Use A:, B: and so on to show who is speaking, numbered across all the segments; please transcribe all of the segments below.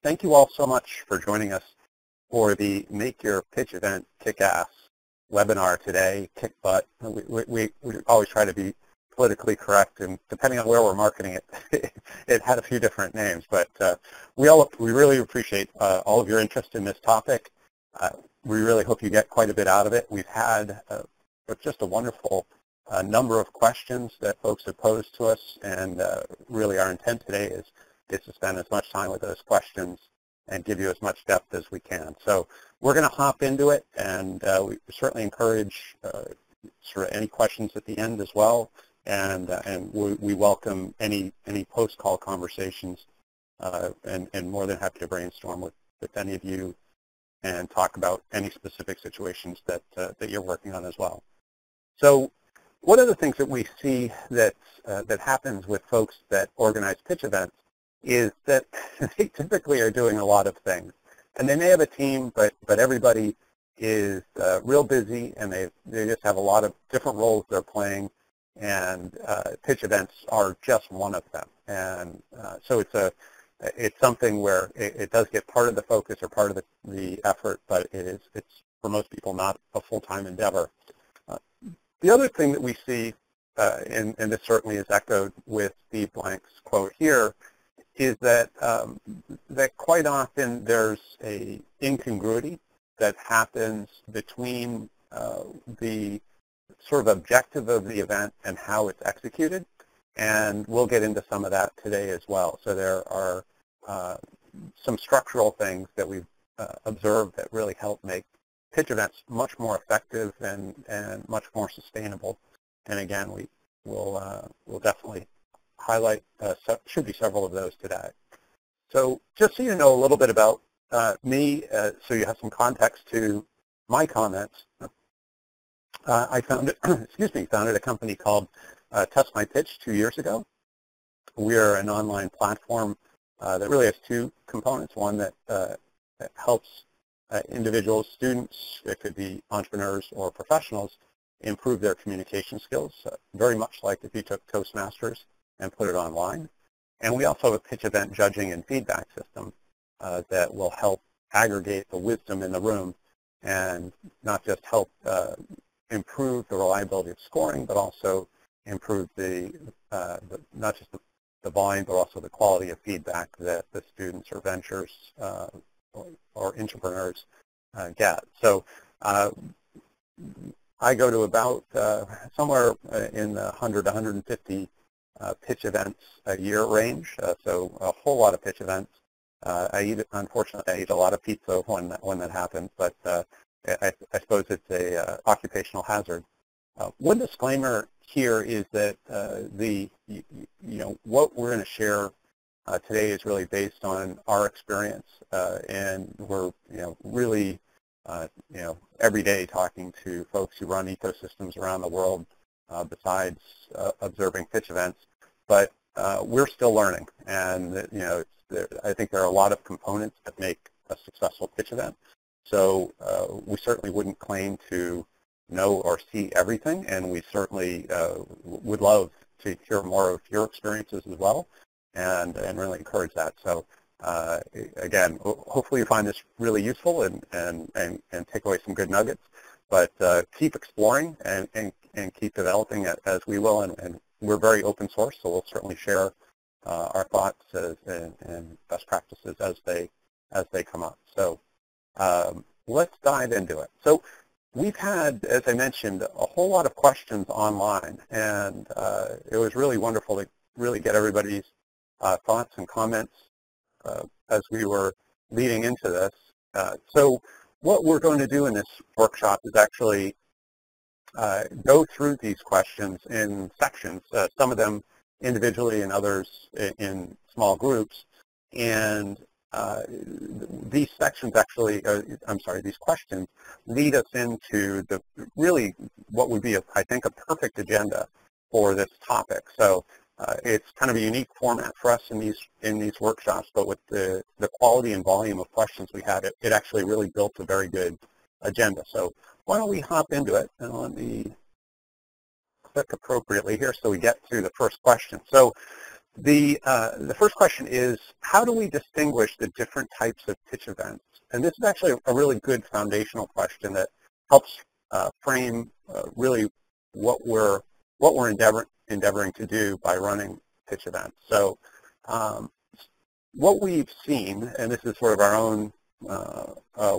A: thank you all so much for joining us for the Make Your Pitch Event Kick-Ass webinar today, Kick Butt. We always try to be politically correct, and depending on where we're marketing it, it had a few different names. But we really appreciate all of your interest in this topic. We really hope you get quite a bit out of it. We've had just a wonderful number of questions that folks have posed to us, and really our intent today is to spend as much time with those questions and give you as much depth as we can. So we're going to hop into it, and we certainly encourage sort of any questions at the end as well, and we welcome any post-call conversations, and more than happy to brainstorm with any of you and talk about any specific situations that you're working on as well. So one of the things that we see that happens with folks that organize pitch events is that they typically are doing a lot of things. And they may have a team, but everybody is real busy, and they just have a lot of different roles they're playing, and pitch events are just one of them. And so it's something where it does get part of the focus or part of the effort, but it's for most people not a full-time endeavor. The other thing that we see, and this certainly is echoed with Steve Blank's quote here, is that quite often there's a incongruity that happens between the sort of objective of the event and how it's executed, and we'll get into some of that today as well. So there are some structural things that we've observed that really help make pitch events much more effective and much more sustainable. And again, we'll definitely highlight, should be several of those today. So just so you know a little bit about me, so you have some context to my comments, I founded a company called Test My Pitch 2 years ago. We're an online platform that really has two components. One that helps individuals, students, it could be entrepreneurs or professionals, improve their communication skills, very much like if you took Toastmasters and put it online. And we also have a pitch event judging and feedback system that will help aggregate the wisdom in the room and not just help improve the reliability of scoring, but also improve not just the volume, but also the quality of feedback that the students or ventures or entrepreneurs get. So I go to about somewhere in the 100 to 150 pitch events a year range, so a whole lot of pitch events. Unfortunately, I eat a lot of pizza when that happens, but I suppose it's a occupational hazard. One disclaimer here is that what we're going to share today is really based on our experience, and we're really every day talking to folks who run ecosystems around the world besides observing pitch events. But we're still learning, and I think there are a lot of components that make a successful pitch event. So we certainly wouldn't claim to know or see everything, and we certainly would love to hear more of your experiences as well, and really encourage that. So again, hopefully you find this really useful and take away some good nuggets. But keep exploring and keep developing as we will, and we're very open source, so we'll certainly share our thoughts and best practices as they come up. So let's dive into it. So we've had, as I mentioned, a whole lot of questions online, and it was really wonderful to really get everybody's thoughts and comments as we were leading into this. So what we're going to do in this workshop is actually go through these questions in sections, some of them individually and others in small groups. And these sections actually, these questions lead us into really what would be, I think, a perfect agenda for this topic. So it's kind of a unique format for us in these workshops, but with the quality and volume of questions we had, it actually really built a very good agenda. So why don't we hop into it, and let me click appropriately here so we get to the first question. So The first question is, how do we distinguish the different types of pitch events? And this is actually a really good foundational question that helps frame really what we're endeavoring to do by running pitch events. So what we've seen, and this is sort of our own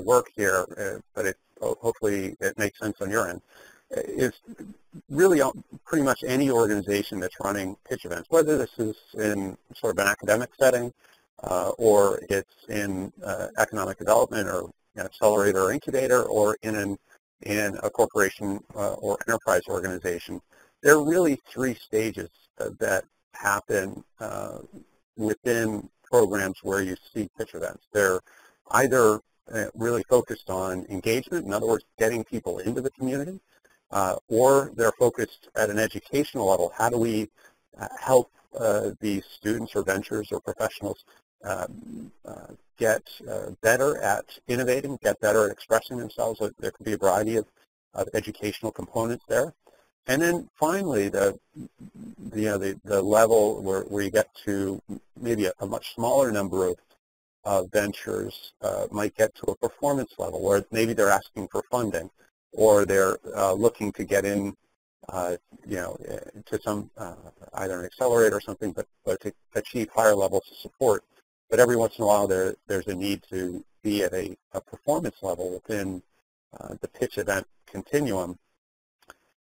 A: work here, but hopefully it makes sense on your end, is really pretty much any organization that's running pitch events, whether this is in sort of an academic setting or it's in economic development or accelerator or incubator, or in a corporation or enterprise organization. There are really three stages that happen within programs where you see pitch events. They're either really focused on engagement, in other words, getting people into the community, or they're focused at an educational level. How do we help these students or ventures or professionals get better at innovating, get better at expressing themselves? There could be a variety of educational components there. And then finally, the level where you get to maybe a much smaller number of ventures might get to a performance level where maybe they're asking for funding, or they're looking to get in, to some either an accelerator or something, but to achieve higher levels of support. But every once in a while, there's a need to be at a performance level within the pitch event continuum.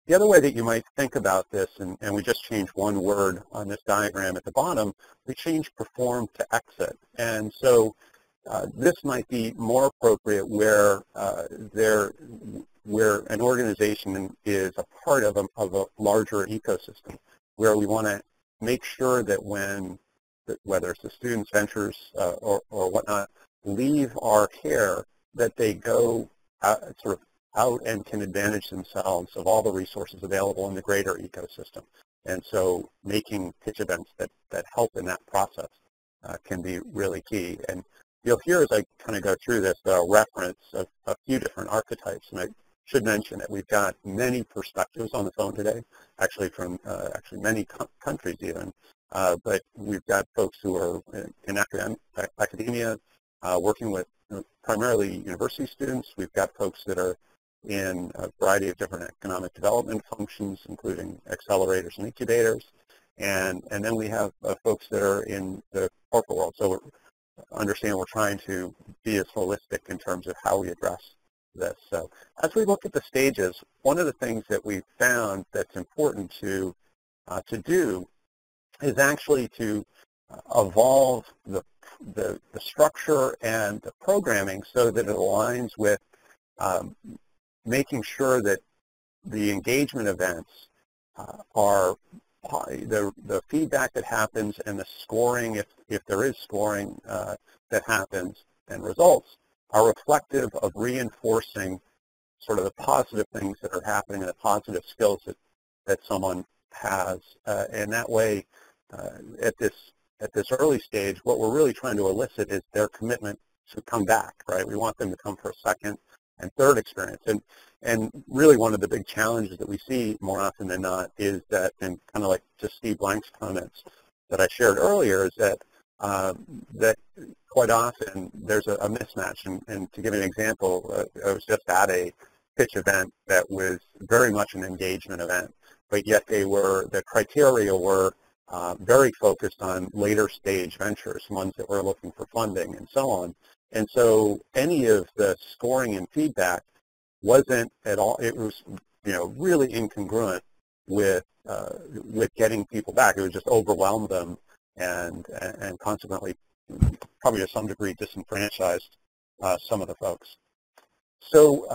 A: The other way that you might think about this, and we just changed one word on this diagram at the bottom, we changed perform to exit. And so this might be more appropriate where an organization is a part of a larger ecosystem, where we want to make sure that whether it's the students, ventures, or whatnot, leave our care, that they go sort of out and can advantage themselves of all the resources available in the greater ecosystem. And so making pitch events that help in that process can be really key. And you'll hear as I kind of go through this reference of a few different archetypes. And I should mention that we've got many perspectives on the phone today, actually from many countries even. But we've got folks who are in academia, working with primarily university students. We've got folks that are in a variety of different economic development functions, including accelerators and incubators. And then we have folks that are in the corporate world. So we're trying to be as holistic in terms of how we address this. So as we look at the stages, one of the things that we've found that's important to do is actually to evolve the structure and the programming so that it aligns with making sure that the engagement events are the feedback that happens and the scoring, if there is scoring that happens and results, are reflective of reinforcing sort of the positive things that are happening and the positive skills that someone has. And that way, at this early stage, what we're really trying to elicit is their commitment to come back, right? We want them to come for a second and third experience. And really one of the big challenges that we see more often than not is that, and kind of like just Steve Blank's comments that I shared earlier, is that that quite often there's a mismatch. And to give an example, I was just at a pitch event that was very much an engagement event, but yet the criteria were very focused on later stage ventures, ones that were looking for funding and so on. And so any of the scoring and feedback wasn't at all, it was really incongruent with getting people back. It would just overwhelm them and consequently probably to some degree disenfranchised some of the folks. So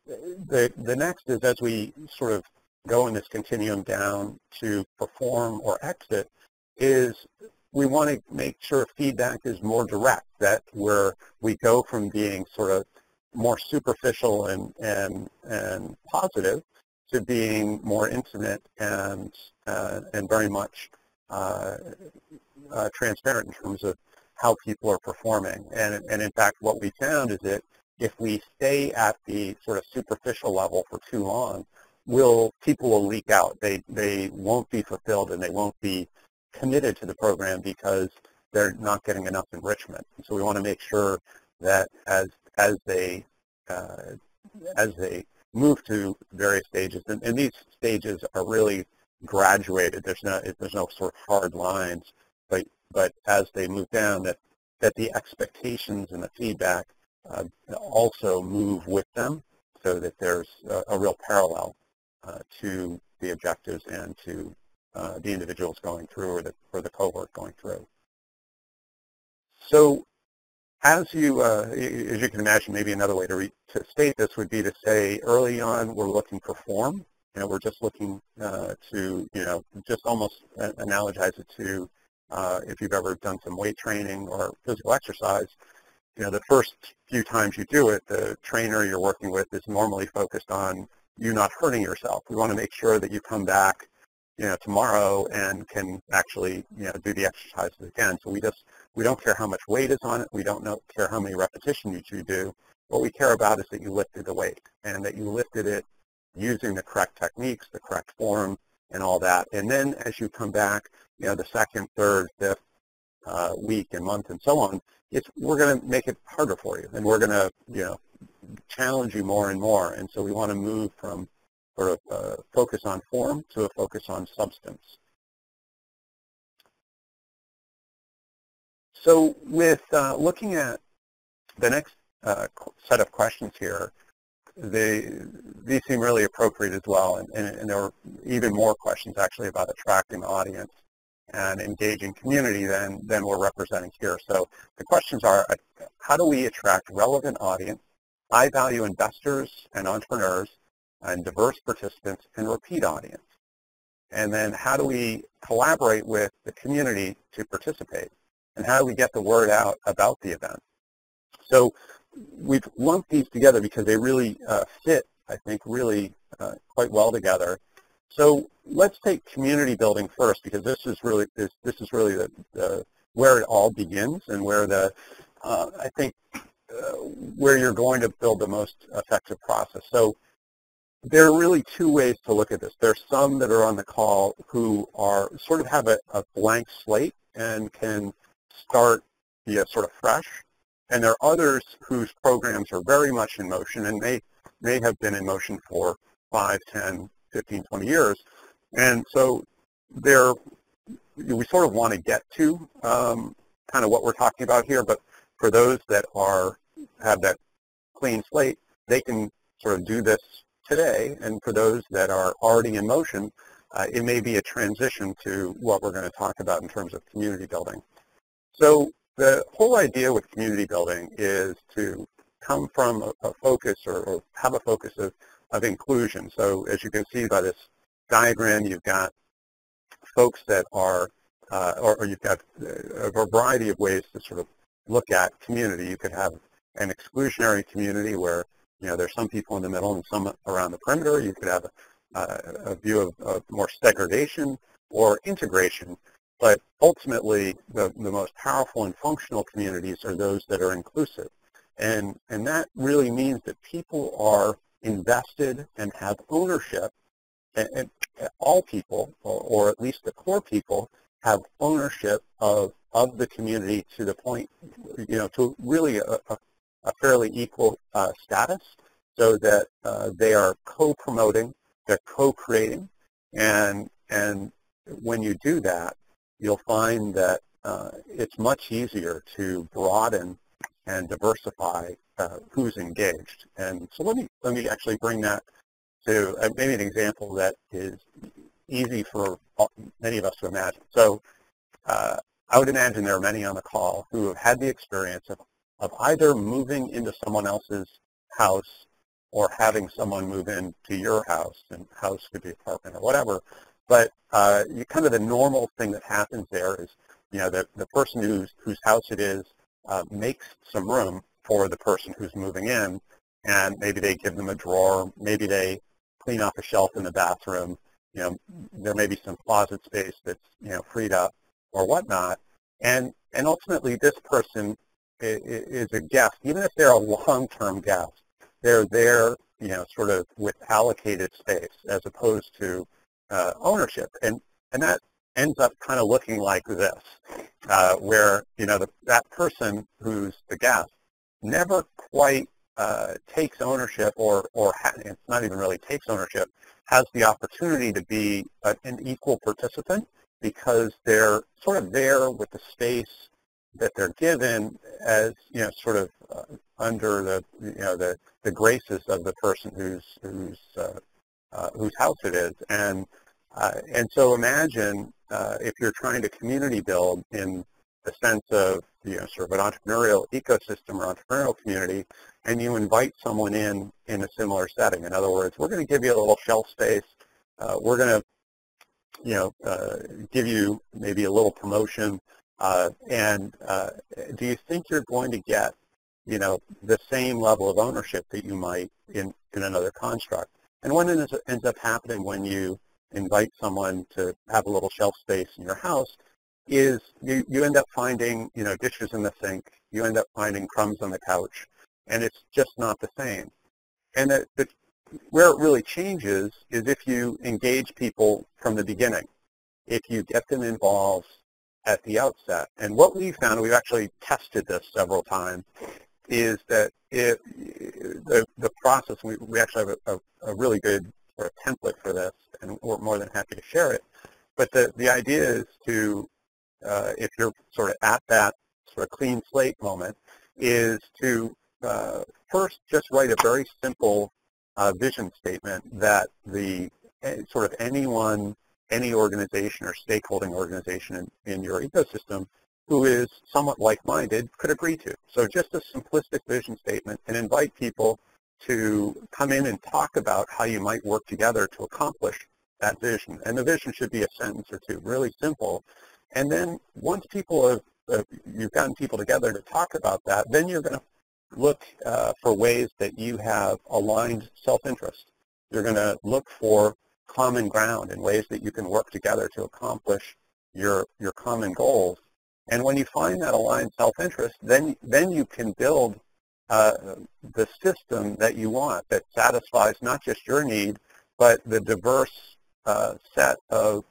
A: the next is, as we sort of go in this continuum down to perform or exit, is we want to make sure feedback is more direct, that where we go from being sort of more superficial and positive to being more intimate and very much transparent in terms of how people are performing. And in fact, what we found is that if we stay at the sort of superficial level for too long, people will leak out. They won't be fulfilled, and they won't be committed to the program because they're not getting enough enrichment. And so we want to make sure that as they move to various stages, and these stages are really graduated. There's no sort of hard lines, but as they move down, that the expectations and the feedback also move with them, so that there's a real parallel to the objectives and to the individuals going through or the cohort going through. So as you can imagine, maybe another way to state this would be to say early on we're looking for form. We're just looking to, just almost analogize it to if you've ever done some weight training or physical exercise. The first few times you do it, the trainer you're working with is normally focused on you not hurting yourself. We want to make sure that you come back, tomorrow and can actually, do the exercises again. So we don't care how much weight is on it. We don't care how many repetitions you do. What we care about is that you lifted the weight and that you lifted it using the correct techniques, the correct form, and all that. And then as you come back, the second, third, fifth week and month and so on, we're going to make it harder for you, and we're going to, challenge you more and more. And so we want to move from sort of focus on form to a focus on substance. So with looking at the next set of questions here, these seem really appropriate as well, and there are even more questions actually about attracting the audience and engaging community than we're representing here. So the questions are, how do we attract relevant audience, high-value investors and entrepreneurs, and diverse participants and repeat audience? And then how do we collaborate with the community to participate? And how do we get the word out about the event? So we've lumped these together because they really fit, I think, really quite well together. So let's take community building first, because this is really the where it all begins, and where I think where you're going to build the most effective process. So there are really two ways to look at this. There's some that are on the call who are sort of have a blank slate and can start sort of fresh. And there are others whose programs are very much in motion, and may have been in motion for 5, 10, 15, 20 years. And so we sort of want to get to kind of what we're talking about here, but for those that have that clean slate, they can sort of do this today. And for those that are already in motion, it may be a transition to what we're going to talk about in terms of community building. So the whole idea with community building is to come from a focus or have a focus of inclusion. So as you can see by this diagram, you've got folks that are, or you've got a variety of ways to sort of look at community. You could have an exclusionary community where, there's some people in the middle and some around the perimeter. You could have a view of more segregation or integration. But ultimately, the most powerful and functional communities are those that are inclusive. And that really means that people are invested and have ownership, and all people, or at least the core people, have ownership of the community to the point, to really a fairly equal status, so that they are co-promoting, they're co-creating, and when you do that, you'll find that it's much easier to broaden and diversify who's engaged. And so let me actually bring that to maybe an example that is easy for many of us to imagine. So I would imagine there are many on the call who have had the experience of either moving into someone else's house or having someone move into your house, and house could be apartment or whatever. But kind of the normal thing that happens there is, the person whose house it is makes some room for the person who's moving in, and maybe they give them a drawer, maybe they clean off a shelf in the bathroom, there may be some closet space that's, freed up or whatnot, and ultimately this person is a guest. Even if they're a long-term guest, they're there, sort of with allocated space as opposed to ownership, and that ends up kind of looking like this, where, that person who's the guest never quite takes ownership, or it's not even really takes ownership, has the opportunity to be an equal participant, because they're sort of there with the space that they're given as, sort of under the graces of the person whose house it is. And so imagine if you're trying to community build in the sense of, sort of an entrepreneurial ecosystem or entrepreneurial community, and you invite someone in a similar setting. In other words, we're going to give you a little shelf space. We're going to, give you maybe a little promotion. And do you think you're going to get, the same level of ownership that you might in another construct? And what ends up happening when you invite someone to have a little shelf space in your house is you end up finding, dishes in the sink. You end up finding crumbs on the couch, and it's just not the same. And where it really changes is if you engage people from the beginning, if you get them involved at the outset. And what we found, we've actually tested this several times, is that the process, we actually have a really good sort of template for this, and we're more than happy to share it. But the idea is to, if you're sort of at that sort of clean slate moment, is to first just write a very simple vision statement that sort of any organization or stakeholding organization in your ecosystem who is somewhat like-minded could agree to. So just a simplistic vision statement, and invite people to come in and talk about how you might work together to accomplish that vision. And the vision should be a sentence or two, really simple. And then once you've gotten people together to talk about that, then you're going to look for ways that you have aligned self-interest. You're going to look for common ground and ways that you can work together to accomplish your common goals. And when you find that aligned self-interest, then you can build the system that you want, that satisfies not just your need, but the diverse set of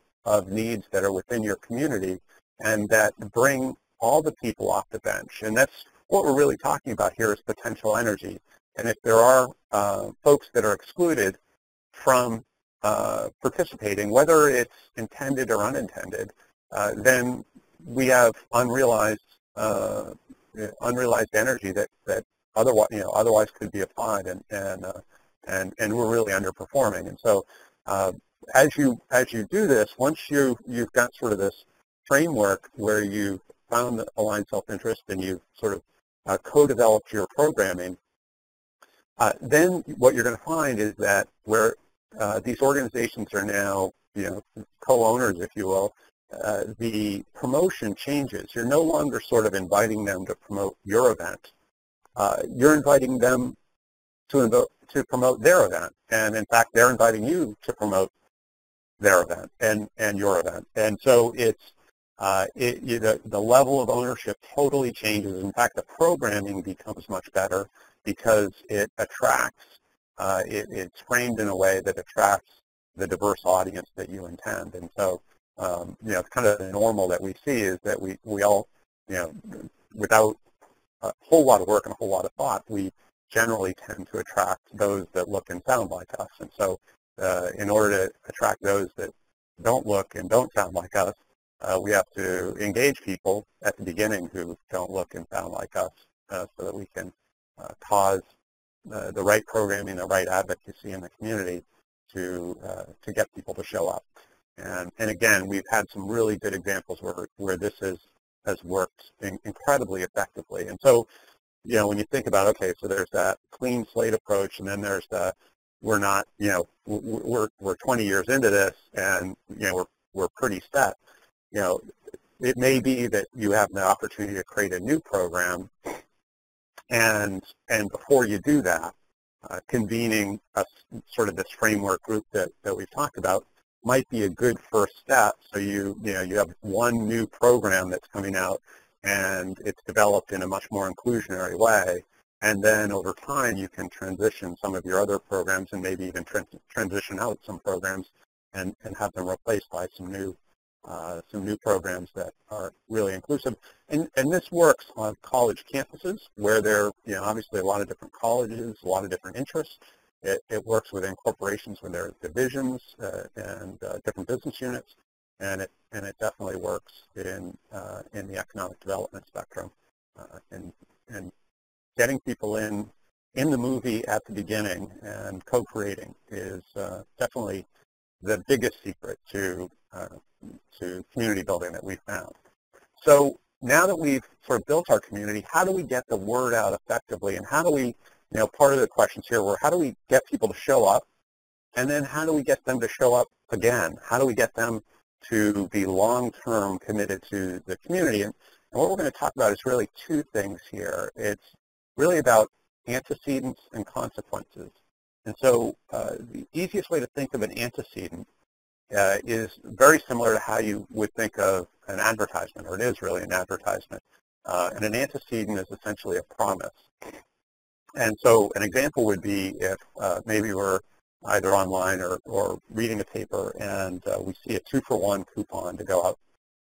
A: needs that are within your community, and that bring all the people off the bench. And that's what we're really talking about here, is potential energy. And if there are folks that are excluded from participating, whether it's intended or unintended, then we have unrealized energy that otherwise could be applied, and we're really underperforming. And so as you do this, once you've got sort of this framework where you've found the aligned self-interest and you've sort of co-developed your programming, then what you're going to find is that where these organizations are now, co-owners, if you will, the promotion changes. You're no longer sort of inviting them to promote your event. You're inviting them to promote their event. And in fact, they're inviting you to promote their event and your event. And so it's the level of ownership totally changes. In fact, the programming becomes much better because it attracts, it's framed in a way that attracts the diverse audience that you intend. And so, kind of the normal that we see is that we all, without a whole lot of work and a whole lot of thought, we generally tend to attract those that look and sound like us. And so in order to attract those that don't look and don't sound like us, we have to engage people at the beginning who don't look and sound like us, so that we can cause the right programming, the right advocacy in the community to get people to show up. And again, we've had some really good examples where this has worked incredibly effectively. And so, when you think about, okay, so there's that clean slate approach, and then there's the, we're not, we're 20 years into this, and we're pretty set. It may be that you have the opportunity to create a new program, and before you do that, convening a sort of this framework group that we've talked about might be a good first step. So you have one new program that's coming out, and it's developed in a much more inclusionary way. And then over time, you can transition some of your other programs, and maybe even transition out some programs and have them replaced by some new some new programs that are really inclusive. And this works on college campuses where there are, obviously a lot of different colleges, a lot of different interests. It works within corporations when there are divisions and different business units, and it definitely works in the economic development spectrum. And getting people in the movie at the beginning and co-creating is definitely the biggest secret to community building that we've found. So now that we've sort of built our community, how do we get the word out effectively? And how do we, part of the questions here were, how do we get people to show up? And then how do we get them to show up again? How do we get them to be long-term committed to the community? And what we're going to talk about is really two things here. It's really about antecedents and consequences. And so the easiest way to think of an antecedent is very similar to how you would think of an advertisement, or it is really an advertisement. And an antecedent is essentially a promise. And so an example would be if maybe we're either online or reading a paper and we see a 2-for-1 coupon to go out,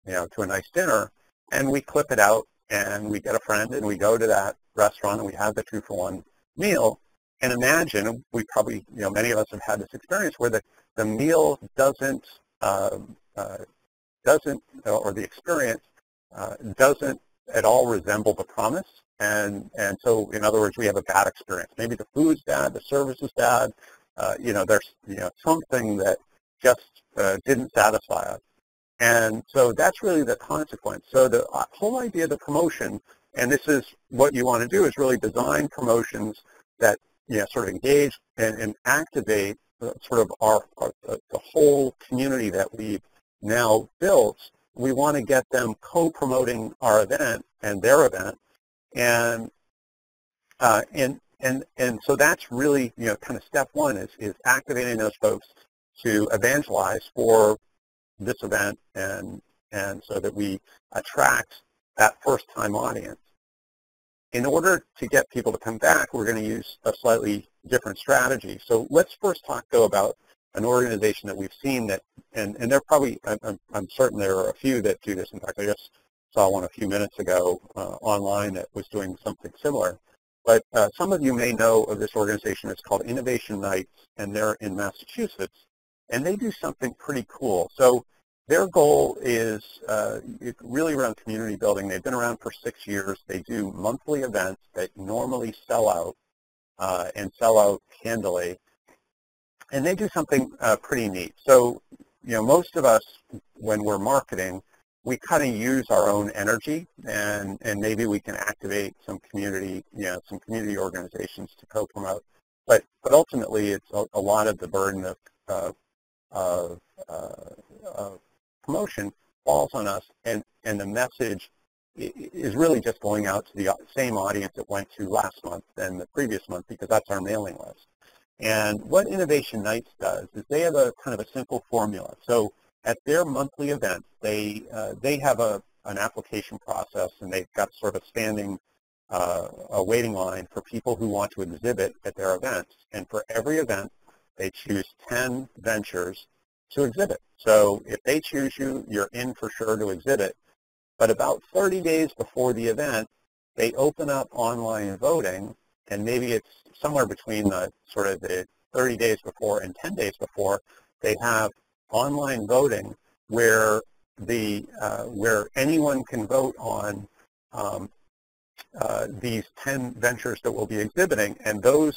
A: to a nice dinner, and we clip it out and we get a friend and we go to that restaurant and we have the 2-for-1 meal. And imagine, we probably, many of us have had this experience where the meal doesn't, or the experience doesn't at all resemble the promise. And so, in other words, we have a bad experience. Maybe the food's bad, the service is bad, there's, something that just didn't satisfy us. And so that's really the consequence. So the whole idea of the promotion, and this is what you want to do, is really design promotions that sort of engage and activate sort of the whole community that we've now built. We want to get them co-promoting our event and their event, and so that's really kind of step one is activating those folks to evangelize for this event, and so that we attract that first-time audience. In order to get people to come back, we're going to use a slightly different strategy. So let's first talk, though, about an organization that we've seen that, and there probably, I'm certain there are a few that do this. In fact, I just saw one a few minutes ago online that was doing something similar. But some of you may know of this organization. It's called Innovation Nights, and they're in Massachusetts. And they do something pretty cool. So their goal is really around community building. They've been around for 6 years. They do monthly events that normally sell out and sell out handily. And they do something pretty neat. So, most of us, when we're marketing, we kind of use our own energy, and maybe we can activate some community, some community organizations to co-promote. But ultimately, it's a lot of the burden of promotion falls on us, and the message is really just going out to the same audience it went to last month and the previous month, because that's our mailing list. And what Innovation Nights does is they have a kind of a simple formula. So at their monthly events, they have an application process, and they've got sort of standing a waiting line for people who want to exhibit at their events. And for every event, they choose 10 ventures to exhibit. So if they choose you, you're in for sure to exhibit. But about 30 days before the event, they open up online voting, and maybe it's somewhere between the sort of the 30 days before and 10 days before, they have online voting where where anyone can vote on these 10 ventures that we'll be exhibiting, and the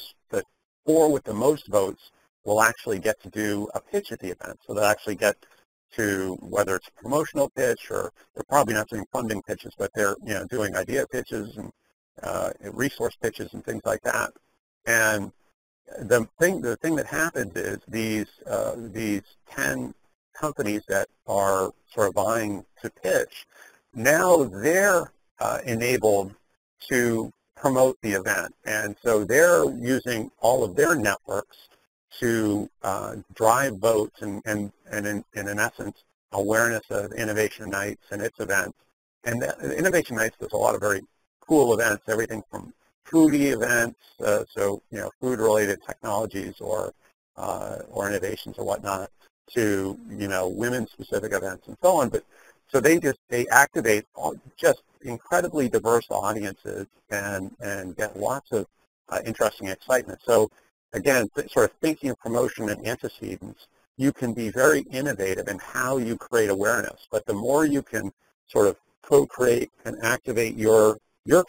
A: 4 with the most votes will actually get to do a pitch at the event. So they'll actually get to, whether it's a promotional pitch, or they're probably not doing funding pitches, but they're doing idea pitches and resource pitches and things like that. And the thing that happens is these 10 companies that are sort of vying to pitch, now they're enabled to promote the event, and so they're using all of their networks to drive votes and in essence, awareness of Innovation Nights and its events. And Innovation Nights does a lot of very cool events, everything from foodie events, so food-related technologies or innovations or whatnot, to, women-specific events and so on. But so they activate just incredibly diverse audiences and get lots of interesting excitement. So again, sort of thinking of promotion and antecedents, you can be very innovative in how you create awareness. But the more you can sort of co-create and activate your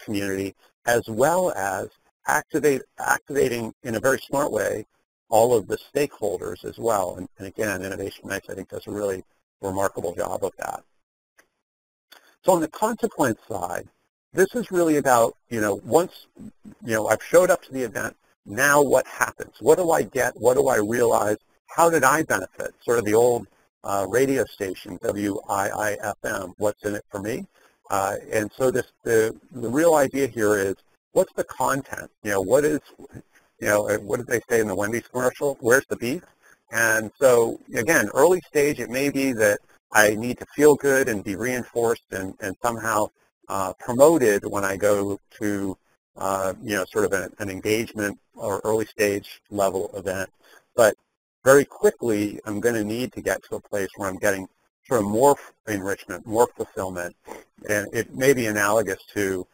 A: community, as well as activating in a very smart way all of the stakeholders as well. And again, Innovation Nights, I think, does a really remarkable job of that. So on the consequence side, this is really about, once, I've showed up to the event, now what happens? What do I get? What do I realize? How did I benefit? Sort of the old radio station, WIIFM, what's in it for me? And so the real idea here is, what's the content? What did they say in the Wendy's commercial? Where's the beef? And so, again, early stage, it may be that I need to feel good and be reinforced and somehow promoted when I go to, sort of an engagement or early stage level event. But very quickly, I'm going to need to get to a place where I'm getting sort of more enrichment, more fulfillment. And it may be analogous to,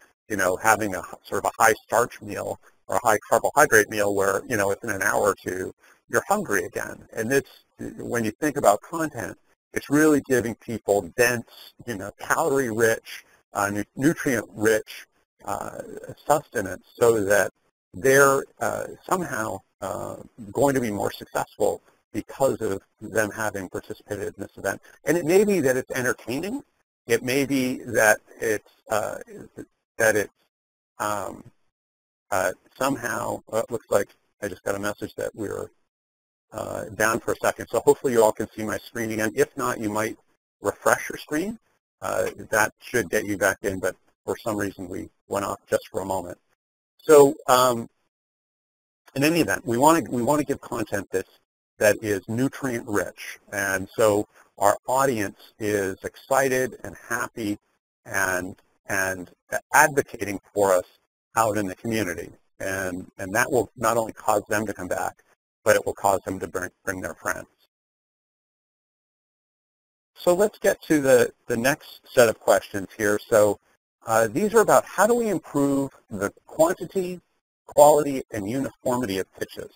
A: having a sort of a high starch meal or a high carbohydrate meal where, within an hour or two, you're hungry again. And when you think about content, it's really giving people dense, calorie-rich, nutrient-rich sustenance so that they're somehow going to be more successful because of them having participated in this event. And it may be that it's entertaining. It may be that it's somehow, it looks like I just got a message that we're down for a second. So hopefully you all can see my screen again. If not, you might refresh your screen. That should get you back in, but for some reason we went off just for a moment. So in any event, we want to give content that is nutrient rich, and so our audience is excited and happy and advocating for us out in the community, and that will not only cause them to come back, but it will cause them to bring their friends. So let's get to the next set of questions here. So these are about how do we improve the quantity, quality, and uniformity of pitches?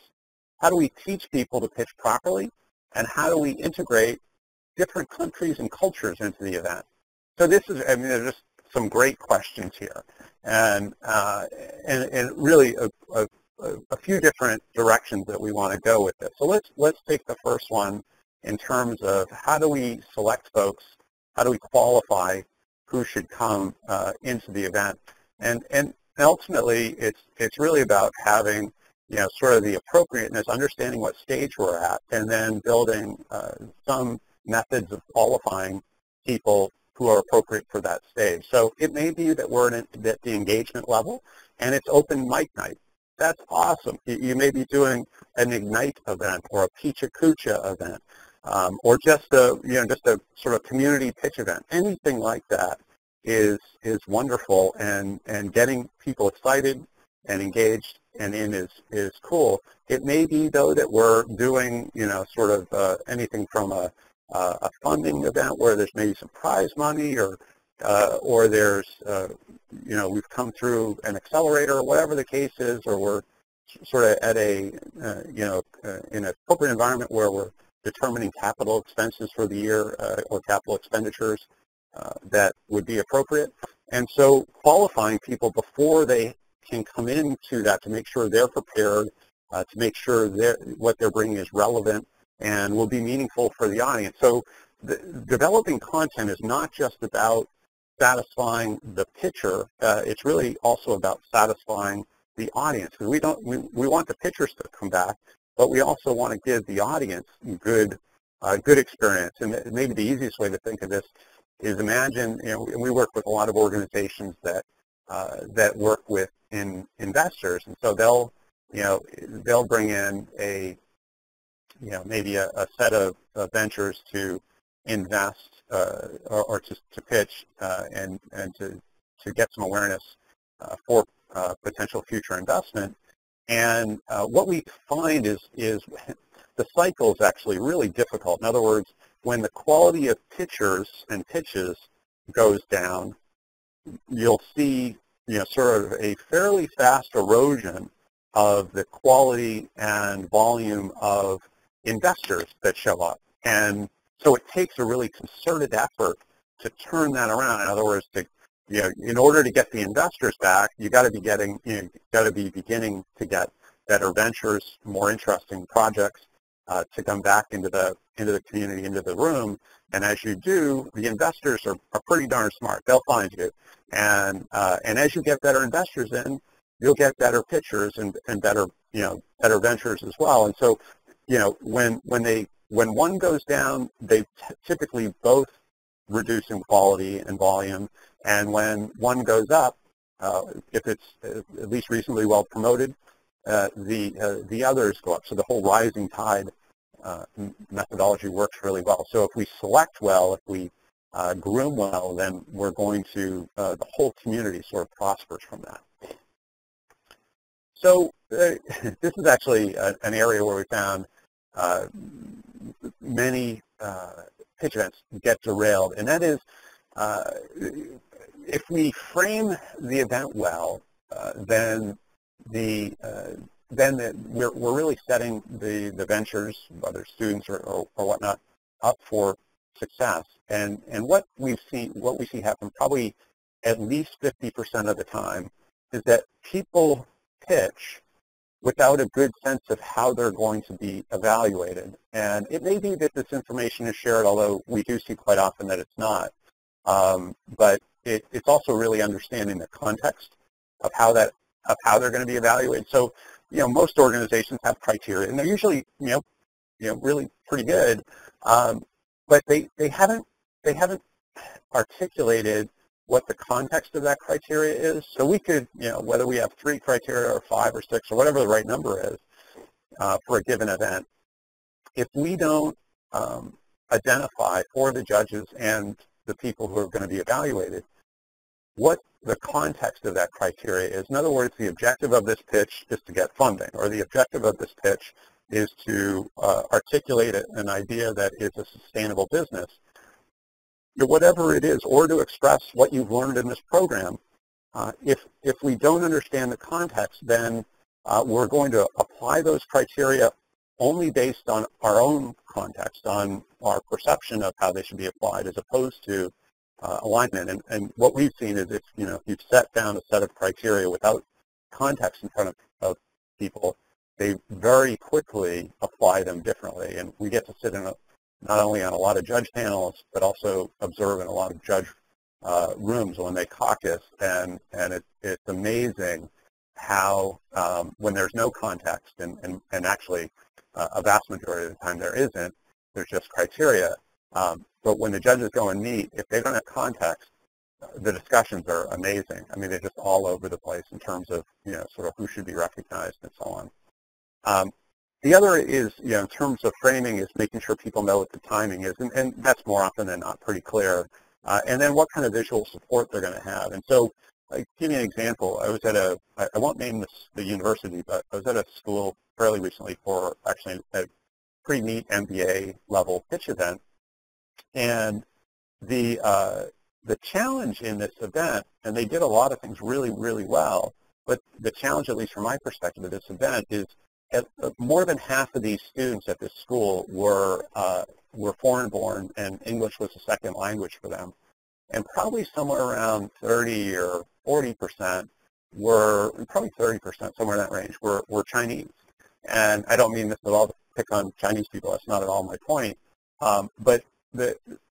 A: How do we teach people to pitch properly? And how do we integrate different countries and cultures into the event? So this is, there's just some great questions here. And really a few different directions that we want to go with this. So let's take the first one in terms of how do we select folks, how do we qualify who should come into the event, and ultimately it's really about having sort of the appropriateness, understanding what stage we're at, and then building some methods of qualifying people who are appropriate for that stage. So it may be that we're at the engagement level, and it's open mic night. That's awesome. You may be doing an Ignite event or a Picha Kucha event, or just a sort of community pitch event. Anything like that is wonderful, and getting people excited and engaged and in is cool. It may be though that we're doing sort of anything from a funding event where there's maybe some prize money, or there's we've come through an accelerator, or whatever the case is, or we're sort of at a in a corporate environment where we're determining capital expenses for the year, or capital expenditures that would be appropriate. And so qualifying people before they can come into that, to make sure they're prepared, to make sure what they're bringing is relevant and will be meaningful for the audience. So developing content is not just about satisfying the pitcher. It's really also about satisfying the audience. Because we want the pitchers to come back, but we also want to give the audience good experience. And maybe the easiest way to think of this is, imagine, we work with a lot of organizations that work with investors, and so they'll bring in maybe a set of ventures to invest or to pitch and to get some awareness for potential future investment. And what we find is the cycle is actually really difficult. In other words, when the quality of pitchers and pitches goes down, you'll see, sort of a fairly fast erosion of the quality and volume of investors that show up. And so it takes a really concerted effort to turn that around. In other words, in order to get the investors back, you got to be beginning to get better ventures, more interesting projects to come back into the community, into the room. And as you do, the investors are pretty darn smart. They'll find you. And as you get better investors in, you'll get better pitchers and better ventures as well. And so, when one goes down, they typically both reduce in quality and volume. And when one goes up, if it's at least reasonably well promoted, the others go up. So the whole rising tide methodology works really well. So if we select well, if we groom well, then we're going to, the whole community sort of prospers from that. So this is actually an area where we found many pitch events get derailed, and that is if we frame the event well, then we're really setting the ventures, whether students or whatnot, up for success. And what we see happen probably at least 50% of the time is that people pitch without a good sense of how they're going to be evaluated. And it may be that this information is shared, although we do see quite often that it's not. But it's also really understanding the context of how they're going to be evaluated. So, most organizations have criteria, and they're usually, really pretty good. But they haven't articulated what the context of that criteria is. So we could, whether we have 3 criteria or 5 or 6 or whatever the right number is for a given event, if we don't identify for the judges and the people who are going to be evaluated what the context of that criteria is. In other words, the objective of this pitch is to get funding, or the objective of this pitch is to articulate an idea that is a sustainable business. Whatever it is, or to express what you've learned in this program, if we don't understand the context, then we're going to apply those criteria only based on our own context, on our perception of how they should be applied, as opposed to alignment. And what we've seen is if you've set down a set of criteria without context in front of people, they very quickly apply them differently. And we get to sit in not only on a lot of judge panels, but also observe in a lot of judge rooms when they caucus. And it's amazing how when there's no context, and actually a vast majority of the time there isn't, there's just criteria. But when the judges go and meet, if they don't have context, the discussions are amazing. I mean, they're just all over the place in terms of, sort of who should be recognized and so on. The other is, in terms of framing, is making sure people know what the timing is, and that's more often than not pretty clear. And then what kind of visual support they're going to have. And so, give you an example. I was at I won't name the university, but I was at a school fairly recently for actually a pretty neat MBA level pitch event. And the challenge in this event, and they did a lot of things really, really well, but the challenge, at least from my perspective of this event, is more than half of these students at this school were foreign-born, and English was a second language for them. And probably somewhere around 30 or 40% probably 30%, somewhere in that range, were Chinese. And I don't mean this at all to pick on Chinese people. That's not at all my point. But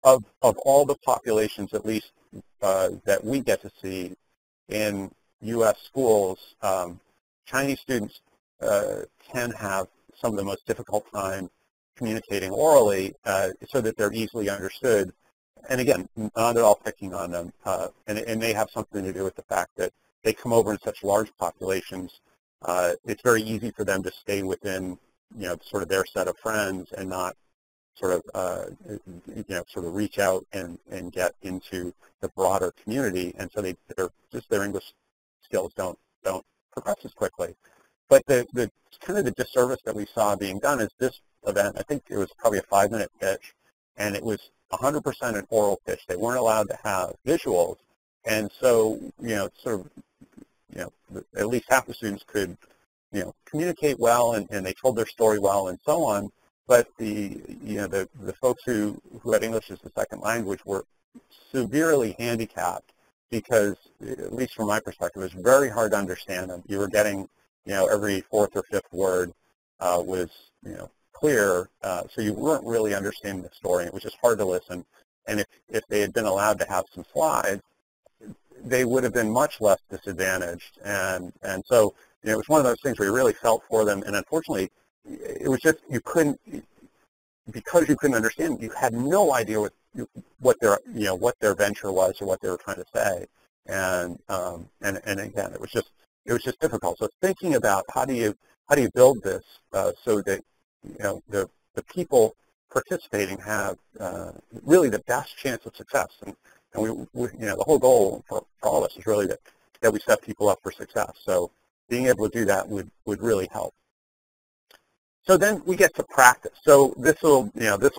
A: of all the populations, at least that we get to see in U.S. schools, Chinese students can have some of the most difficult time communicating orally so that they're easily understood. And again, not at all picking on them. And it may have something to do with the fact that they come over in such large populations. It's very easy for them to stay within, sort of their set of friends and not sort of reach out and get into the broader community. And so their English skills don't progress as quickly. But the kind of the disservice that we saw being done is this event, I think it was probably a 5-minute pitch, and it was 100% an oral pitch. They weren't allowed to have visuals. And so, sort of, at least half the students could, communicate well, and they told their story well and so on. But the folks who had English as a second language were severely handicapped because, at least from my perspective, it was very hard to understand them. You were getting, every fourth or fifth word was, clear, so you weren't really understanding the story. It was just hard to listen. And if they had been allowed to have some slides, they would have been much less disadvantaged. And so, it was one of those things where you really felt for them. And unfortunately, it was just, because you couldn't understand, you had no idea what their venture was or what they were trying to say. And again, it was just difficult. So thinking about how do you build this so that the people participating have really the best chance of success. And we the whole goal for all of us is really that we set people up for success. So being able to do that would really help. So then we get to practice. So this will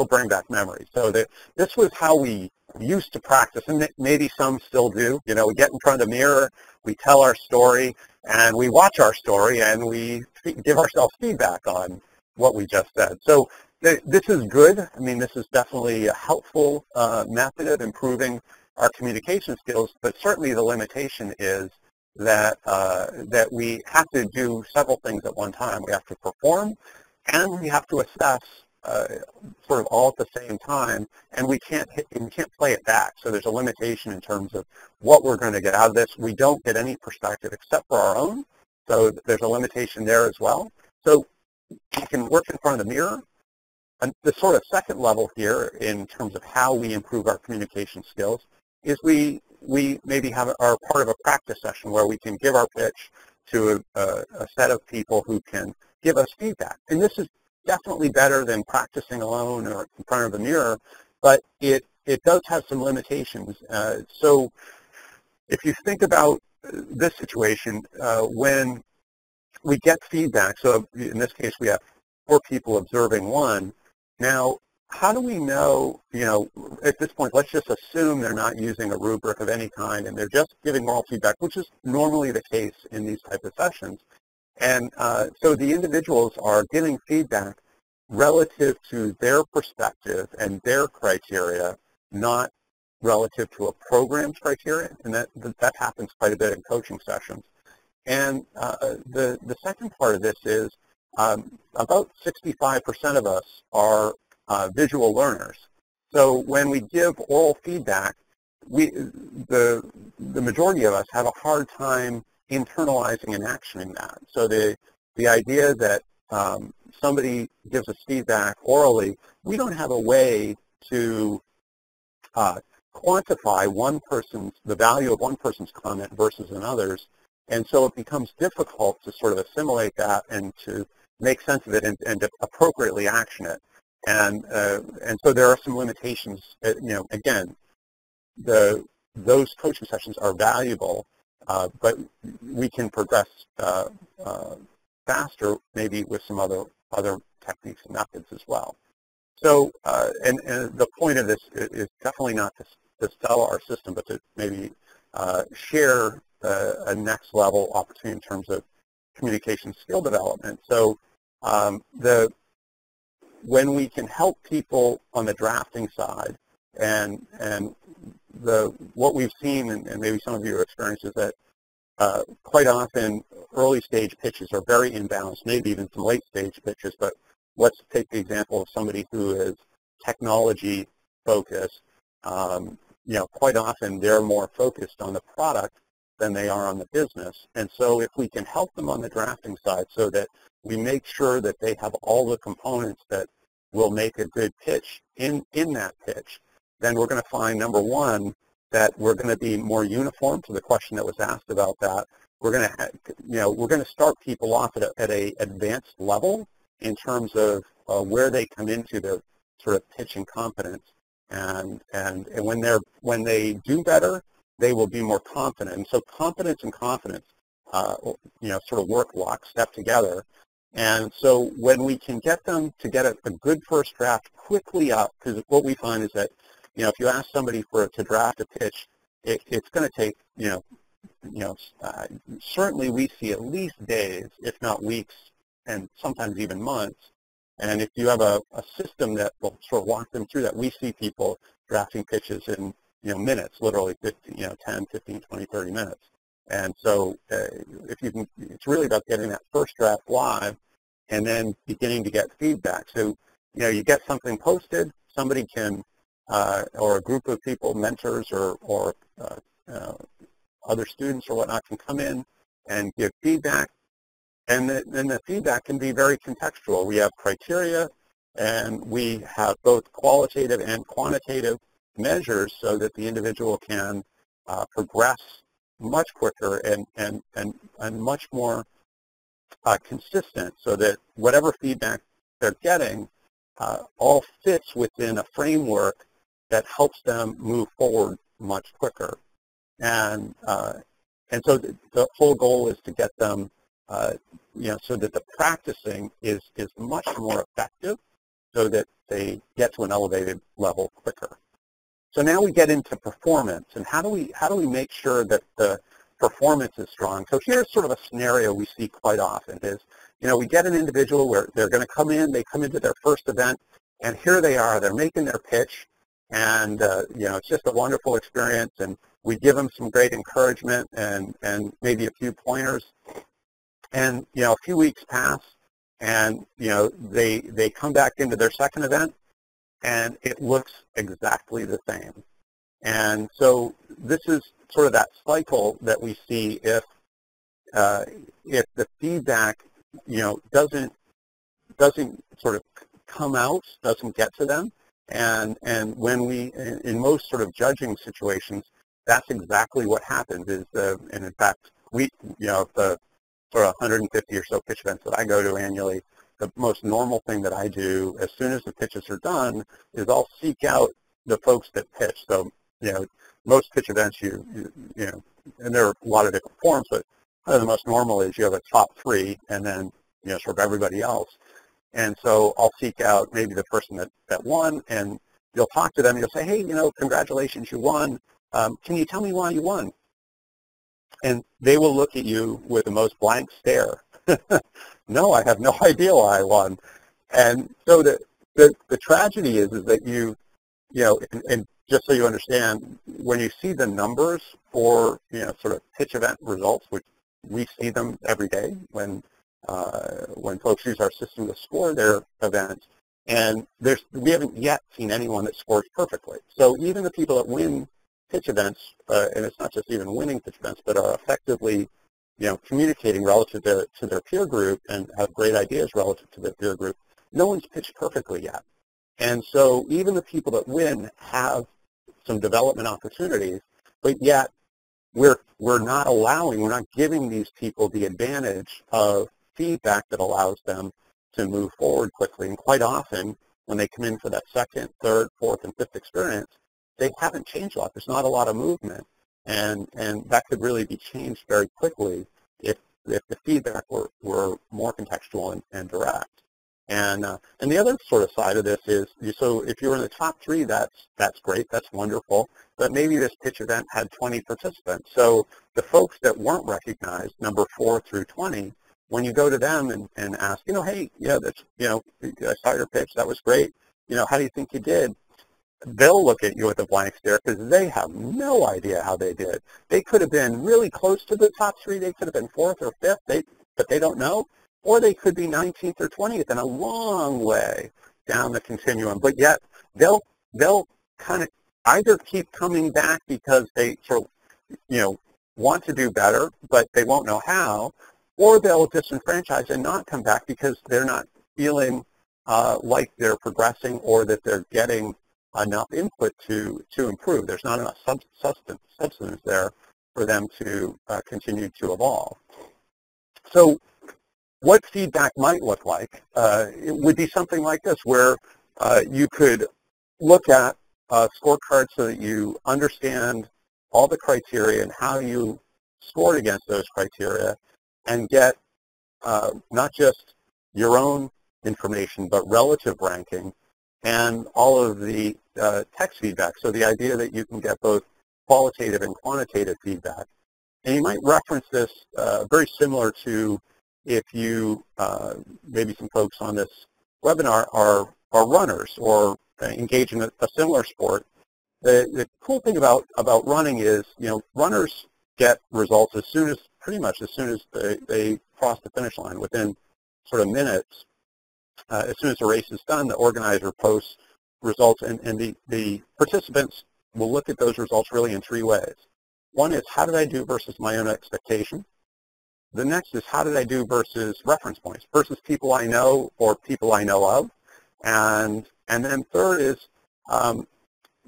A: bring back memories. So this was how we used to practice, and maybe some still do. We get in front of the mirror, we tell our story, and we watch our story, and we give ourselves feedback on what we just said. So this is good. I mean, this is definitely a helpful method of improving our communication skills, but certainly the limitation is that we have to do several things at one time. We have to perform, and we have to assess sort of all at the same time, and we can't play it back. So there's a limitation in terms of what we're going to get out of this. We don't get any perspective except for our own, so there's a limitation there as well. So we can work in front of the mirror. And the sort of second level here in terms of how we improve our communication skills is we maybe are part of a practice session where we can give our pitch to a set of people who can give us feedback. And this is definitely better than practicing alone or in front of a mirror, but it does have some limitations. So if you think about this situation, when we get feedback, so in this case we have 4 people observing 1. Now, how do we know, at this point, let's just assume they're not using a rubric of any kind and they're just giving oral feedback, which is normally the case in these type of sessions. And so the individuals are giving feedback relative to their perspective and their criteria, not relative to a program's criteria, and that happens quite a bit in coaching sessions. And the second part of this is about 65% of us are visual learners. So when we give oral feedback, the majority of us have a hard time internalizing and actioning that. So the idea that somebody gives us feedback orally, we don't have a way to quantify the value of one person's comment versus another's. And so it becomes difficult to sort of assimilate that and to make sense of it and to appropriately action it. And so there are some limitations. Again, those coaching sessions are valuable, but we can progress faster maybe with some other techniques and methods as well. So, and the point of this is definitely not to sell our system, but to maybe share a next level opportunity in terms of communication skill development. So when we can help people on the drafting side, and what we've seen, and maybe some of your experience, is that quite often early stage pitches are very imbalanced, maybe even some late stage pitches. But let's take the example of somebody who is technology focused. Quite often they're more focused on the product than they are on the business. And so if we can help them on the drafting side so that we make sure that they have all the components that will make a good pitch in that pitch, then we're going to find, number one, that we're going to be more uniform to the question that was asked about that. We're going to start people off at a advanced level in terms of where they come into their sort of pitching competence. And when they do better, they will be more confident. And so competence and confidence sort of work lockstep together. And so when we can get them to get a good first draft quickly up, because what we find is that, if you ask somebody to draft a pitch, it's going to take, certainly we see at least days, if not weeks, and sometimes even months. And if you have a system that will sort of walk them through that, we see people drafting pitches in, minutes, literally 10, 15, 20, 30 minutes. And so if you can, it's really about getting that first draft live and then beginning to get feedback. So, you get something posted, somebody can, or a group of people, mentors or other students or whatnot can come in and give feedback. And then the feedback can be very contextual. We have criteria, and we have both qualitative and quantitative measures so that the individual can progress much quicker and much more consistent, so that whatever feedback they're getting all fits within a framework that helps them move forward much quicker. And so the whole goal is to get them, so that the practicing is much more effective, so that they get to an elevated level quicker. So now we get into performance, and how do we make sure that the performance is strong? So here's sort of a scenario we see quite often is, we get an individual where they're going to come in, they come into their first event, and here they are, they're making their pitch, and it's just a wonderful experience, and we give them some great encouragement and maybe a few pointers. And, a few weeks pass, and, they come back into their second event, and it looks exactly the same. And so this is sort of that cycle that we see if the feedback, doesn't sort of come out, doesn't get to them. And when we, in most sort of judging situations, that's exactly what happens is, and in fact, we, the sort of 150 or so pitch events that I go to annually, the most normal thing that I do as soon as the pitches are done is I'll seek out the folks that pitch. So, most pitch events, and there are a lot of different forms, but the most normal is you have a top three and then, sort of everybody else. And so I'll seek out maybe the person that won, and you'll talk to them and you'll say, hey, congratulations, you won. Can you tell me why you won? And they will look at you with the most blank stare. No, I have no idea why I won. And so the tragedy is that and just so you understand, when you see the numbers for, sort of pitch event results, which we see them every day when folks use our system to score their events, and we haven't yet seen anyone that scores perfectly. So even the people that win pitch events, and it's not just even winning pitch events, but are effectively, communicating relative to their peer group and have great ideas relative to their peer group, no one's pitched perfectly yet. And so even the people that win have some development opportunities, but yet we're not giving these people the advantage of feedback that allows them to move forward quickly. And quite often, when they come in for that second, third, fourth, and fifth experience, they haven't changed a lot. There's not a lot of movement. And that could really be changed very quickly if the feedback were more contextual and direct. And the other sort of side of this is, so if you're in the top three, that's great, that's wonderful, but maybe this pitch event had 20 participants. So the folks that weren't recognized, number 4 through 20, when you go to them and ask, hey, that's, I saw your pitch, that was great, how do you think you did? They'll look at you with a blank stare because they have no idea how they did. They could have been really close to the top three, they could have been 4th or 5th, but they don't know. Or they could be 19th or 20th and a long way down the continuum. But yet they'll kind of either keep coming back because they sort of, want to do better, but they won't know how, or they'll disenfranchise and not come back because they're not feeling like they're progressing or that they're getting enough input to improve. There's not enough substance there for them to continue to evolve. So what feedback might look like, it would be something like this, where you could look at a scorecard so that you understand all the criteria and how you scored against those criteria and get not just your own information, but relative ranking and all of the text feedback. So the idea that you can get both qualitative and quantitative feedback. And you might reference this very similar to if you, maybe some folks on this webinar are runners or engage in a similar sport. The cool thing about running is, runners get results pretty much as soon as they cross the finish line, within sort of minutes. As soon as the race is done, the organizer posts results, and the participants will look at those results really in three ways. One is, how did I do versus my own expectation? The next is, how did I do versus reference points, versus people I know or people I know of? And then third is,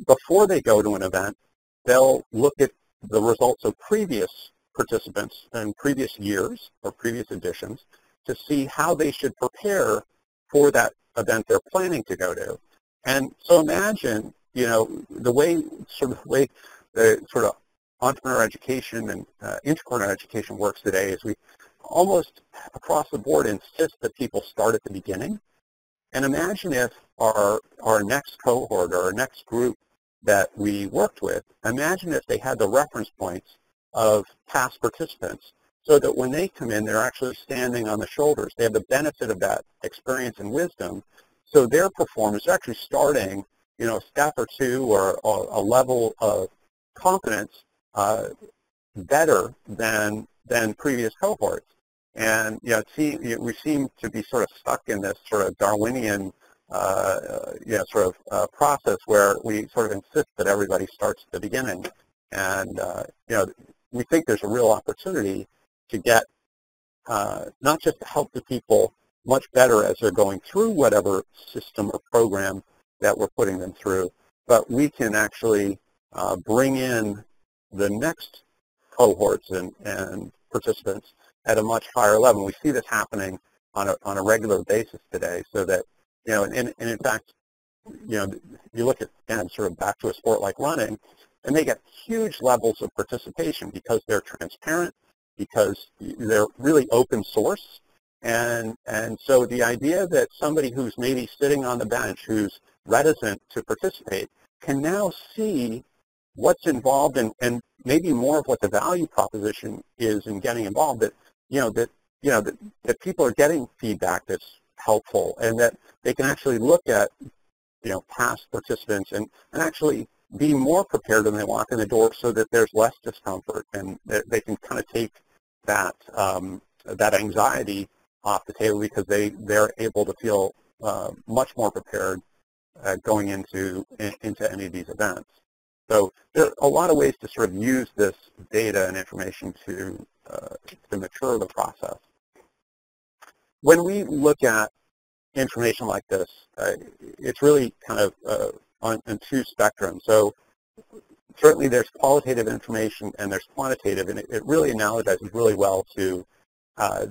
A: before they go to an event, they'll look at the results of previous participants in previous years or previous editions to see how they should prepare for that event they're planning to go to. And so imagine, the way the sort of entrepreneur education and intrapreneur education works today is we almost across the board insist that people start at the beginning. And imagine if our next cohort or our next group that we worked with, imagine if they had the reference points of past participants, so that when they come in, they're actually standing on the shoulders. They have the benefit of that experience and wisdom. So their performance is actually starting, a step or two or a level of confidence better than previous cohorts. And we seem to be sort of stuck in this sort of Darwinian process where we sort of insist that everybody starts at the beginning. And we think there's a real opportunity to get not just to help the people much better as they're going through whatever system or program that we're putting them through, but we can actually bring in the next cohorts and participants at a much higher level. We see this happening on a regular basis today, so that, and in fact, you look at, again, sort of back to a sport like running, and they get huge levels of participation because they're transparent, because they're really open source. And so the idea that somebody who's maybe sitting on the bench, who's reticent to participate, can now see what's involved and maybe more of what the value proposition is in getting involved, that people are getting feedback that's helpful, and that they can actually look at, past participants and actually be more prepared when they walk in the door, so that there's less discomfort, and they can kind of take that anxiety off the table, because they're able to feel much more prepared going into any of these events. So there are a lot of ways to sort of use this data and information to mature the process. When we look at information like this, it's really kind of on two spectrums. So certainly there's qualitative information and there's quantitative, and it really analogizes really well to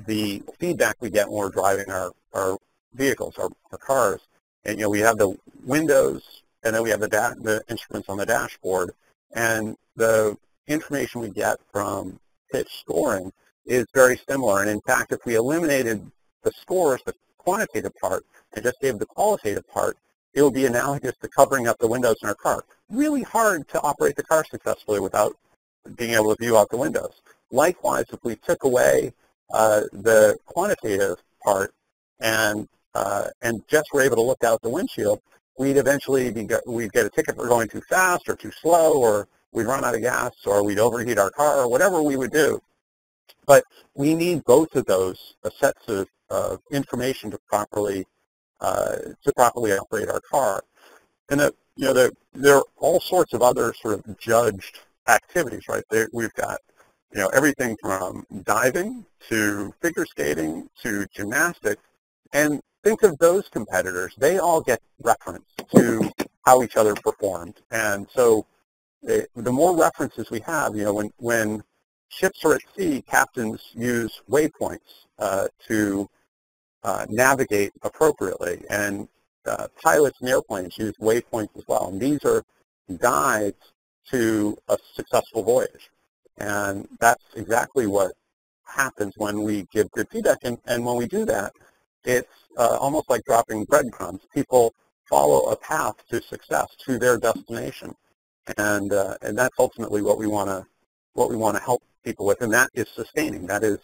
A: the feedback we get when we're driving our vehicles, our cars. And we have the windows, and then we have the instruments on the dashboard, and the information we get from pitch scoring is very similar. And in fact, if we eliminated the scores, the quantitative part, and just gave the qualitative part, it would be analogous to covering up the windows in our car. Really hard to operate the car successfully without being able to view out the windows. Likewise, if we took away the quantitative part and just were able to look out the windshield, we'd eventually we'd get a ticket for going too fast or too slow, or we'd run out of gas, or we'd overheat our car, or whatever we would do. But we need both of those sets of information to properly operate our car. And there are all sorts of other sort of judged activities, right? We've got everything from diving to figure skating to gymnastics, and think of those competitors. They all get reference to how each other performed. And so the more references we have, when ships are at sea, captains use waypoints to navigate appropriately, and pilots in airplanes use waypoints as well. And these are guides to a successful voyage. And that's exactly what happens when we give good feedback. And when we do that, it's almost like dropping breadcrumbs. People follow a path to success, to their destination. And that's ultimately what we want to help people with, and that is sustaining. That is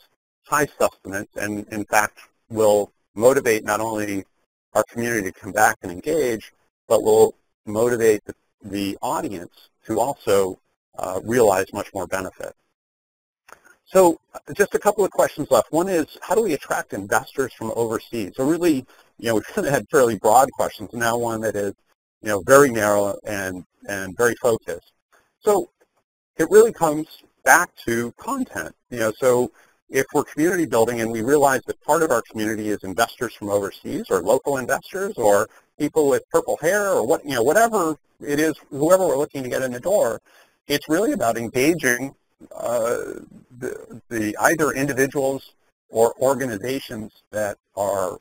A: high sustenance, and in fact will motivate not only our community to come back and engage, but will motivate the audience to also realize much more benefit. So just a couple of questions left. One is, how do we attract investors from overseas? So really, we've kind of had fairly broad questions. Now one that is, very narrow and very focused. So it really comes back to content. So if we're community building and we realize that part of our community is investors from overseas or local investors or people with purple hair or whatever it is, whoever we're looking to get in the door, it's really about engaging the either individuals or organizations that are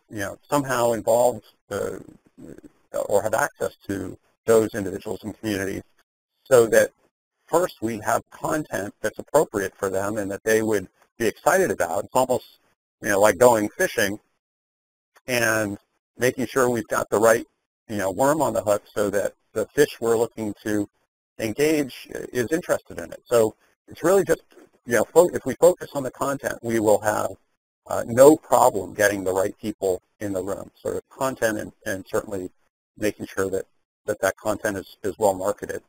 A: somehow involved or have access to those individuals and communities, so that first we have content that's appropriate for them and that they would be excited about. It's almost like going fishing and making sure we've got the right worm on the hook so that the fish we're looking to engage is interested in it. So it's really just if we focus on the content, we will have no problem getting the right people in the room. Sort of content and certainly making sure that content is well marketed.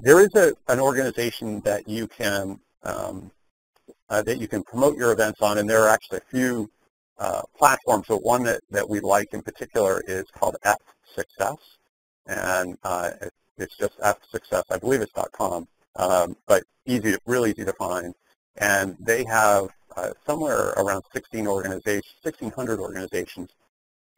A: There is an organization that you can promote your events on, and there are actually a few platforms. So one that we like in particular is called F Success, and it's just F Success. I believe it's .com, but really easy to find. And they have somewhere around 1,600 organizations,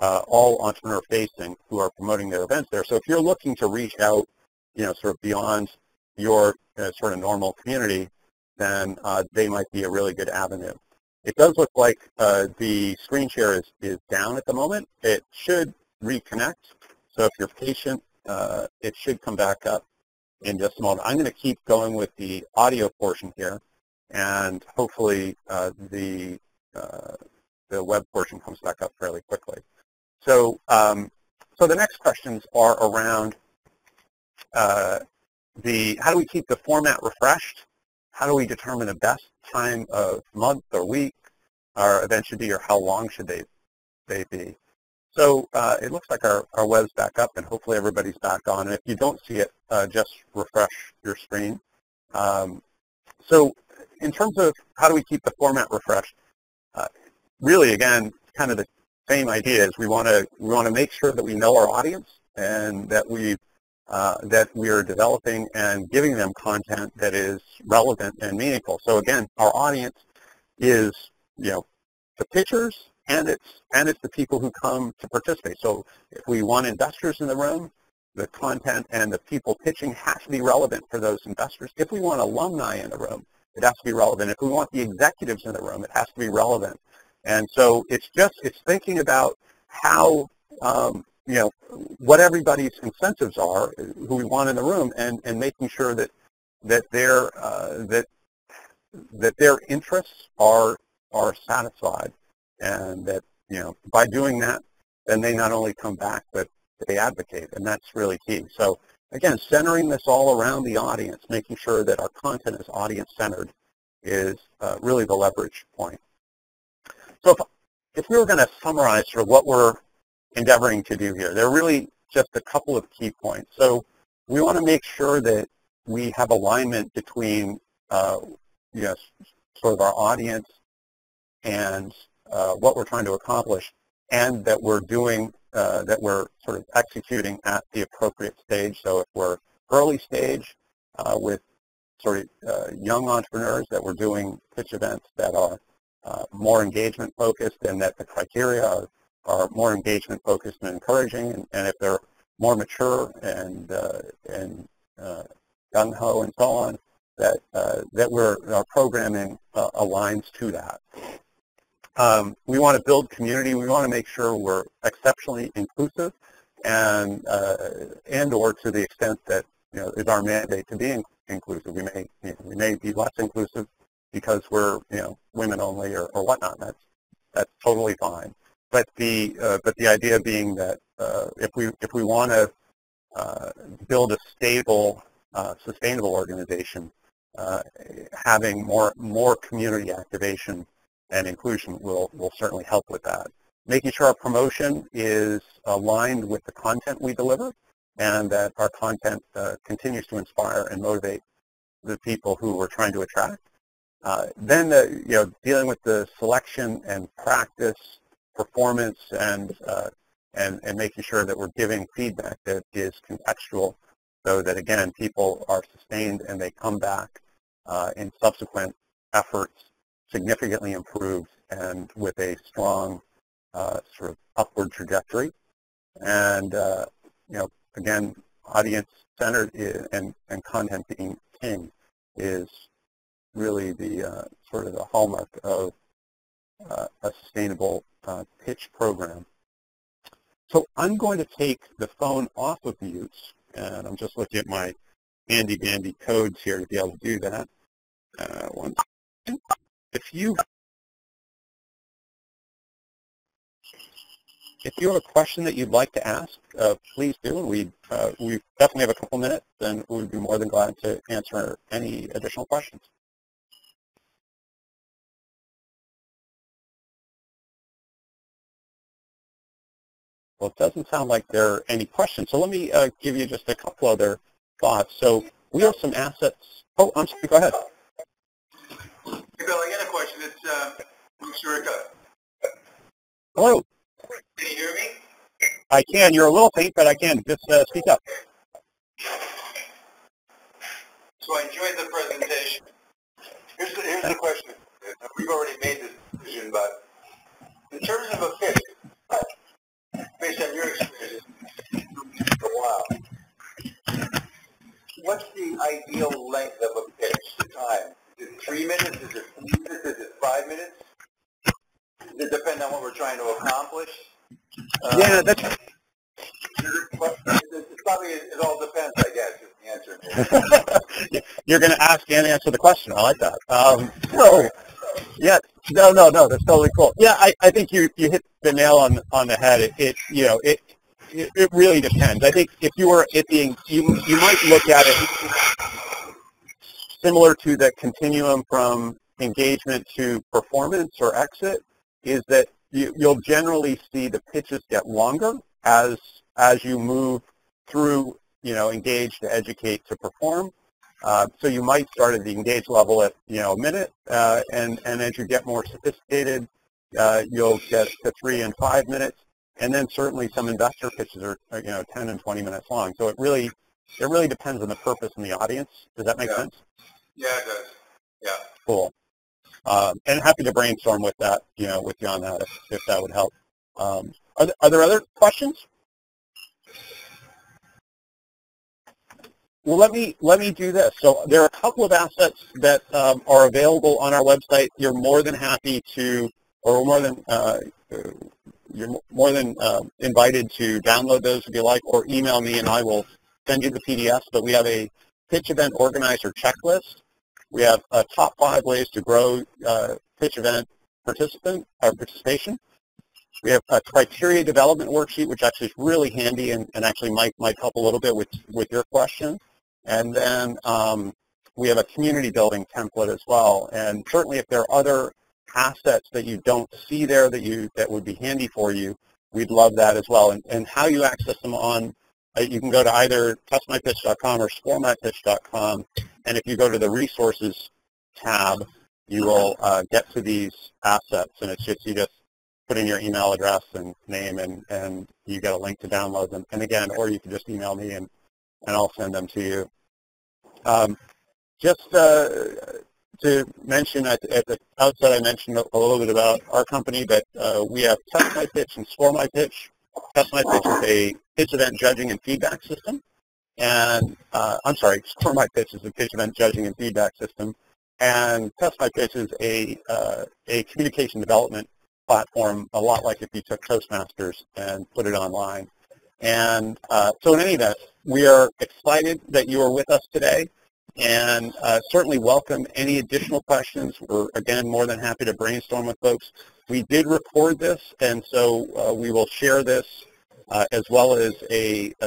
A: all entrepreneur-facing, who are promoting their events there. So if you're looking to reach out, sort of beyond your sort of normal community, then they might be a really good avenue. It does look like the screen share is down at the moment. It should reconnect. So if you're patient, it should come back up in just a moment. I'm going to keep going with the audio portion here, and hopefully the web portion comes back up fairly quickly. So so the next questions are around how do we keep the format refreshed? How do we determine the best time of month or week our event should be, or how long should they be? So it looks like our web's back up, and hopefully everybody's back on. And if you don't see it, just refresh your screen. So in terms of how do we keep the format refreshed, really, again, kind of the same idea is we want to make sure that we know our audience and that we are developing and giving them content that is relevant and meaningful. So again, our audience is the pitchers, and it's the people who come to participate. So if we want investors in the room, the content and the people pitching has to be relevant for those investors. If we want alumni in the room, it has to be relevant. If we want the executives in the room, it has to be relevant. And so it's thinking about how what everybody's incentives are, who we want in the room, and making sure that their interests are satisfied, and that by doing that, then they not only come back, but they advocate, and that's really key. So again, centering this all around the audience, making sure that our content is audience-centered, is really the leverage point. So if we were going to summarize sort of what we're endeavoring to do here, there are really just a couple of key points. So we want to make sure that we have alignment between sort of our audience and what we're trying to accomplish, and that we're sort of executing at the appropriate stage. So if we're early stage with sort of young entrepreneurs, that we're doing pitch events that are more engagement focused, and that the criteria are more engagement focused and encouraging, and if they're more mature and gung-ho and so on, that our programming aligns to that. We want to build community. We want to make sure we're exceptionally inclusive, and or to the extent that is our mandate to be inclusive. We may be less inclusive because we're women only or whatnot. That's totally fine. But the idea being that if we want to build a stable, sustainable organization, having more community activation and inclusion will certainly help with that. Making sure our promotion is aligned with the content we deliver, and that our content continues to inspire and motivate the people who we're trying to attract. Then dealing with the selection and practice, performance, and making sure that we're giving feedback that is contextual, so that again people are sustained and they come back in subsequent efforts significantly improved and with a strong sort of upward trajectory. And again, audience centered and content being king is really the sort of the hallmark of a sustainable pitch program. So I'm going to take the phone off of mute, and I'm just looking at my handy dandy codes here to be able to do that. One second. If you have a question that you'd like to ask, please do. And we definitely have a couple minutes, and we'd be more than glad to answer any additional questions. Well, it doesn't sound like there are any questions. So let me give you just a couple other thoughts. So we have some assets. Oh, I'm sorry. Go ahead.
B: Hey, Bill, I got a question. It's Bruce Rica.
A: Hello.
B: Can you hear me?
A: I can. You're a little faint, but I can. Just speak up.
B: So I enjoyed the presentation. Here's the question. We've already made this decision, but in terms of a pitch, based on your experience for a while, what's the ideal length of a pitch, the time? Is it 3 minutes? Is it 4 minutes? Is it 5 minutes? Does it depend on what we're trying to accomplish?
A: Yeah, that's...
B: It all depends, I guess, is the answer.
A: You're going to ask and answer the question. I like that. So, yeah, no, that's totally cool. Yeah, I think you hit the nail on the head. It really depends. I think if you were at the, you might look at it similar to the continuum from engagement to performance or exit, is that you'll generally see the pitches get longer as you move through, engage to educate to perform. So you might start at the engage level at, a minute, and as you get more sophisticated, you'll get to 3 and 5 minutes, and then certainly some investor pitches are 10 and 20 minutes long. So it really depends on the purpose and the audience. Does that make sense?
B: Yeah, it does. Yeah.
A: Cool. And happy to brainstorm with that, with you on that if that would help. Are there other questions? Well, let me do this. So there are a couple of assets that are available on our website. You're more than happy to, or you're more than invited to download those if you like, or email me and I will send you the PDFs. But we have a pitch event organizer checklist. We have top 5 ways to grow pitch event participation. We have a criteria development worksheet, which actually is really handy and actually might help a little bit with your question. And then we have a community building template as well. And certainly if there are other assets that you don't see there that would be handy for you, we'd love that as well. And how you access them on, you can go to either testmypitch.com or scoremypitch.com. And if you go to the resources tab, you will get to these assets. And it's just, you just put in your email address and name, and you get a link to download them. And again, or you can just email me and I'll send them to you. Just to mention at the outset, I mentioned a little bit about our company, but we have Test My Pitch and Score My Pitch. Test My Pitch is a pitch event judging and feedback system. And I'm sorry, Score My Pitch is a pitch event judging and feedback system. And Test My Pitch is a communication development platform, a lot like if you took Toastmasters and put it online. And so in any event, we are excited that you are with us today, and certainly welcome any additional questions. We're, again, more than happy to brainstorm with folks. We did record this, and so we will share this as well as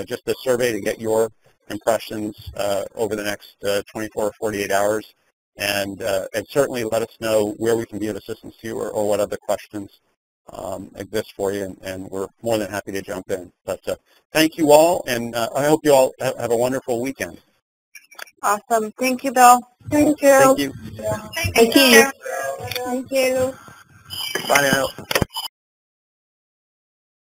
A: just a survey to get your impressions over the next 24 or 48 hours. And certainly let us know where we can be of assistance to you, or what other questions exist for you, and we're more than happy to jump in. But thank you all, and I hope you all have a wonderful weekend.
C: Awesome. Thank you, Bill.
A: Thank you.
C: Thank you. Thank you.
A: Bye now.